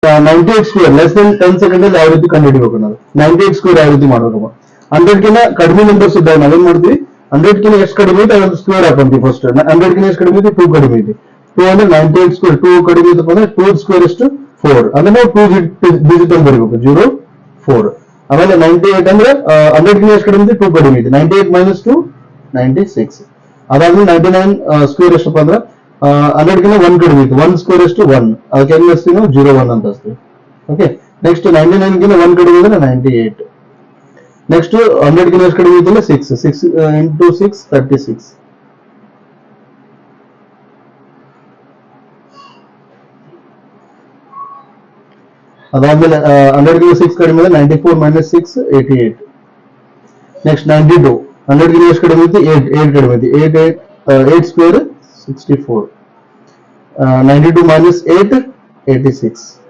98 square less than 10 second ಅಲ್ಲಿ ಯಾವ ರೀತಿ ಕಂಡುಹಿಡಿಬೇಕು ನಾವು 98 ಸ್ಕ್ವೇರ್ ಯಾವ ರೀತಿ ಮಾಡಬೇಕು 100 ಕಿಂತ ಕಡಿಮೆ ನಂಬರ್ಸ್ ಇದ್ದಾಗ ನಾವೇನ್ ಮಾಡ್ತೀವಿ 100 ಕಿಂತ ಎಷ್ಟು ಕಡಿಮೆ ಐತೆ ಅದೊಂದು ಸ್ಕ್ವೇರ್ ಹಾಕೊಂತೀವಿ ಫಸ್ಟ್ 100 ಕಿಂತ ಎಷ್ಟು ಕಡಿಮೆ ಐತಿ 2 ಕಡಿಮೆ ಐತಿ 2 ಅಂದ್ರೆ 98 ಸ್ಕ್ವೇರ್ 2 ಕಡಿಮೆ ಐತಪ್ಪ ಅಂದ್ರೆ 2 ಸ್ಕ್ವೇರ್ ಎಷ್ಟು 4 ಅಂದ್ರೆ ನಾವು 2 ಡಿಜಿಟ್ ಅಲ್ಲಿ ಬರೀಬೇಕು 0 4 ಆಮೇಲೆ 98 ಅಂದ್ರೆ 100 ಕಿಂತ ಎಷ್ಟು ಕಡಿಮೆ ಐತಿ 2 ಕಡಿಮೆ ಐತಿ 98 ಮೈನಸ್ 2 96 ಅದಾದ್ಮೇಲೆ 99 ಸ್ಕ್ವೇರ್ ಎಷ್ಟಪ್ಪ ಅಂದ್ರೆ 100 ಕಿಂತ 1 ಕಡಿಮೆ ಐತಿ 1 ಸ್ಕ್ವೇರ್ ಎಷ್ಟು 1 ಅದಕ್ಕೆ ಹೆಂಗ್ ಹಚ್ತೀವಿ ನಾವು 0 1 ಅಂತ ಹಚ್ತೀವಿ ಓಕೆ ನೆಕ್ಸ್ಟ್ 99 ಕಿಂತ 1 ಕಡಿಮೆ ಅಂದ್ರೆ 98 ನೆಕ್ಸ್ಟ್ 100 ಕಿಂತ ಎಷ್ಟು ಕಡಿಮೆ ಐತಿಲ್ಲ 6 into 6 36 ಅದಾದ್ಮೇಲೆ 100 ಕಿಂತ 6 ಕಡಿಮೆ ಅಂದ್ರೆ 94 minus 6 88 ನೆಕ್ಸ್ಟ್ 92 100 ಕಿಂತ ಎಷ್ಟು ಕಡಿಮೆ ಐತಿ 8 ಕಡಿಮೆ ಐತಿ 8 ಸ್ಕ್ವೇರ್ 64 92 minus 8 86